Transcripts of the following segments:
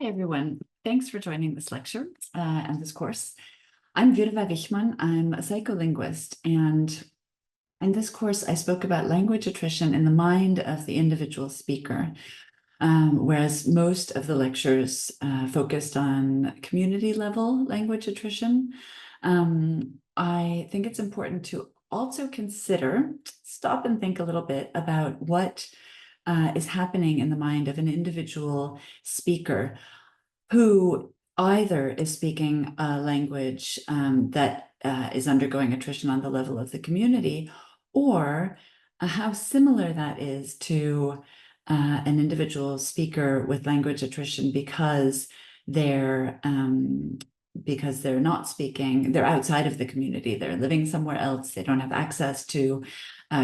Hey everyone, thanks for joining this lecture and this course. I'm Virve Vihman, I'm a psycholinguist, and in this course I spoke about language attrition in the mind of the individual speaker, whereas most of the lectures focused on community level language attrition. I think it's important to also stop and think a little bit about what is happening in the mind of an individual speaker who either is speaking a language that is undergoing attrition on the level of the community, or how similar that is to an individual speaker with language attrition because they're not speaking, they're outside of the community, they're living somewhere else, they don't have access to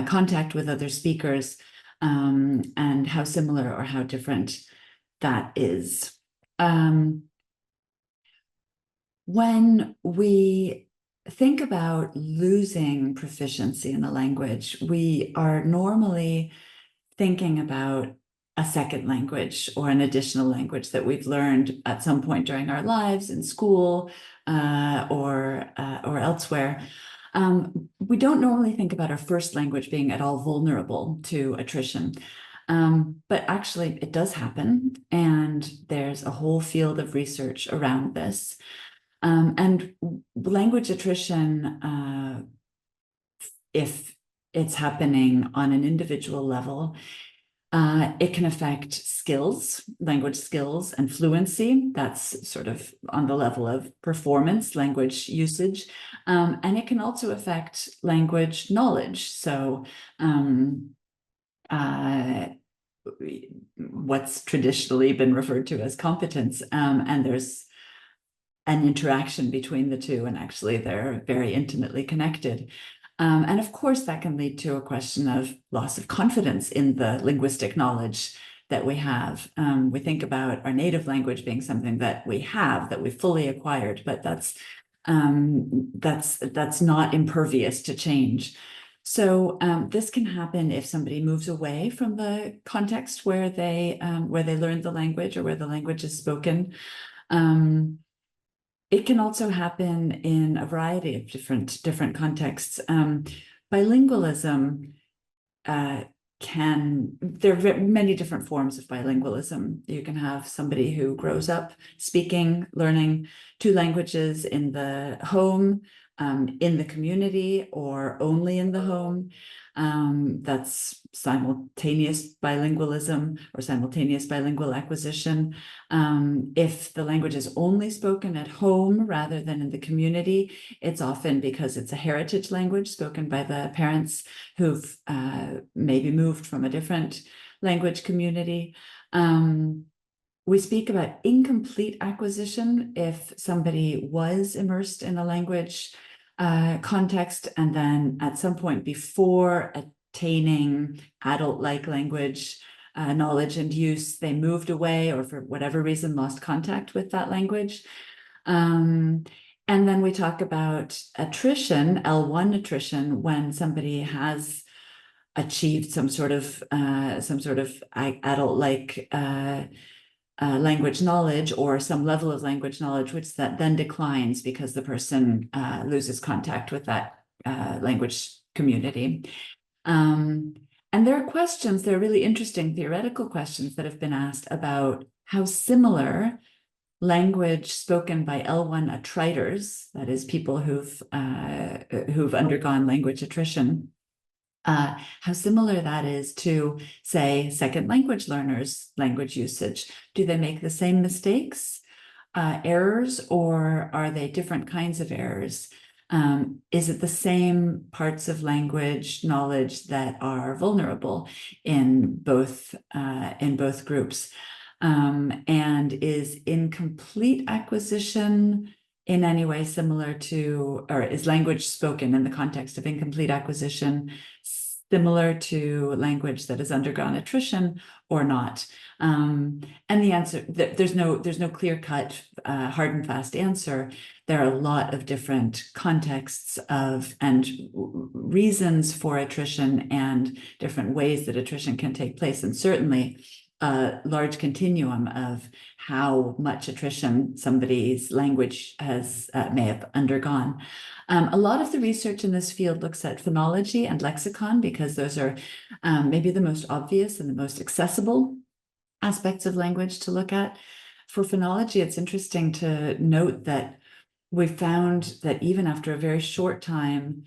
contact with other speakers, and how similar or how different that is. When we think about losing proficiency in a language, we are normally thinking about a second language or an additional language that we've learned at some point during our lives in school or elsewhere. We don't normally think about our first language being at all vulnerable to attrition. But actually it does happen, and there's a whole field of research around this. And language attrition, if it's happening on an individual level, it can affect skills, language skills and fluency. That's sort of on the level of performance, language usage. And it can also affect language knowledge. So what's traditionally been referred to as competence. And there's an interaction between the two, and actually they're very intimately connected. And of course, that can lead to a question of loss of confidence in the linguistic knowledge that we have. We think about our native language being something that we have, that we've fully acquired, but that's not impervious to change. So this can happen if somebody moves away from the context where they learned the language or where the language is spoken. It can also happen in a variety of different contexts. Bilingualism there are many different forms of bilingualism. You can have somebody who grows up learning two languages in the home, in the community, or only in the home. That's simultaneous bilingualism or simultaneous bilingual acquisition. If the language is only spoken at home rather than in the community, it's often because it's a heritage language spoken by the parents who've maybe moved from a different language community. We speak about incomplete acquisition if somebody was immersed in a language context, and then at some point before attaining adult-like language knowledge and use, they moved away or for whatever reason lost contact with that language. And then we talk about attrition, L1 attrition, when somebody has achieved some sort of adult-like language knowledge or some level of language knowledge, which that then declines because the person loses contact with that language community. And there are really interesting theoretical questions that have been asked about how similar language spoken by L1 attriters, that is people who've undergone language attrition, how similar that is to, say, second language learners' language usage. Do they make the same mistakes, errors, or are they different kinds of errors? Is it the same parts of language knowledge that are vulnerable in both groups? And is incomplete acquisition in any way similar to, or is language spoken in the context of incomplete acquisition similar to language that has undergone attrition or not? And the answer, there's no clear-cut, hard and fast answer. There are a lot of different contexts and reasons for attrition and different ways that attrition can take place. And certainly a large continuum of how much attrition somebody's language has may have undergone. A lot of the research in this field looks at phonology and lexicon because those are maybe the most obvious and the most accessible aspects of language to look at. For phonology, it's interesting to note that we've found that even after a very short time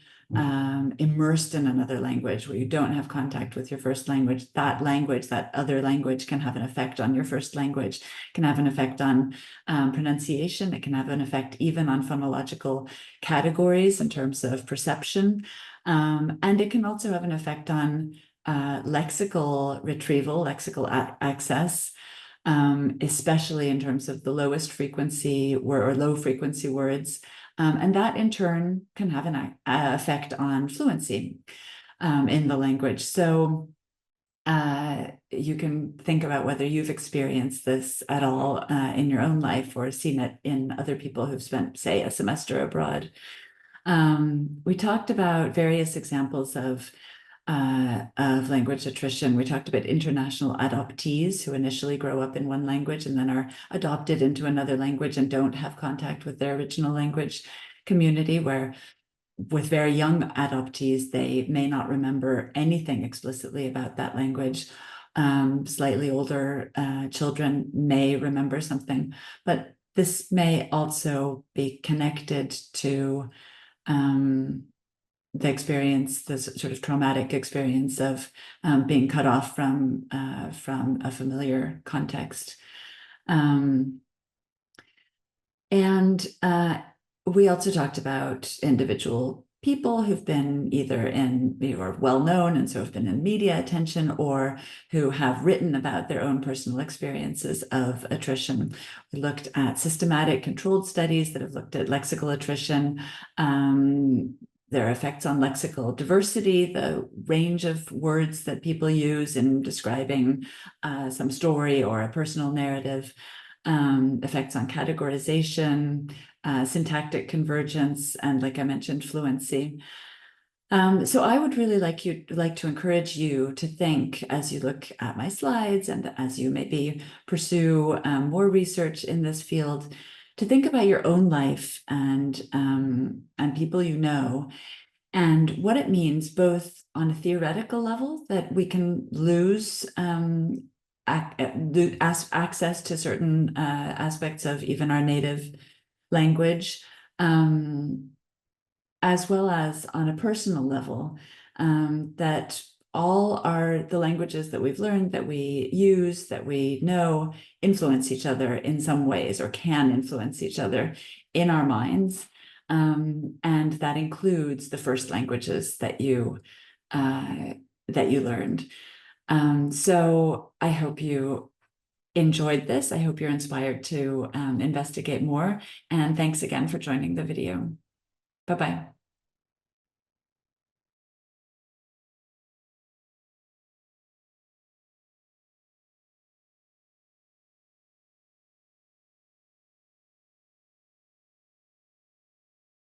immersed in another language where you don't have contact with your first language, that other language can have an effect on your first language, can have an effect on pronunciation, it can have an effect even on phonological categories in terms of perception, and it can also have an effect on lexical retrieval, lexical access, especially in terms of the lowest frequency or low frequency words. And that in turn can have an effect on fluency in the language. So you can think about whether you've experienced this at all in your own life or seen it in other people who've spent, say, a semester abroad. We talked about various examples of language attrition. We talked about international adoptees who initially grow up in one language and then are adopted into another language and don't have contact with their original language community, where with very young adoptees, they may not remember anything explicitly about that language. Slightly older children may remember something, but this may also be connected to the experience, the sort of traumatic experience of being cut off from a familiar context. And we also talked about individual people who've been either in, or well-known and so have been in media attention, or who have written about their own personal experiences of attrition. We looked at systematic controlled studies that have looked at lexical attrition, their effects on lexical diversity, the range of words that people use in describing some story or a personal narrative, effects on categorization, syntactic convergence, and like I mentioned, fluency. So I would really like to encourage you to think, as you look at my slides and as you maybe pursue more research in this field, to think about your own life and people you know, and what it means both on a theoretical level that we can lose access to certain aspects of even our native language, as well as on a personal level, that all the languages that we've learned, that we use, that we know, influence each other in some ways, or can influence each other in our minds. And that includes the first languages that you learned. So I hope you enjoyed this. I hope you're inspired to investigate more. And thanks again for joining the video. Bye-bye.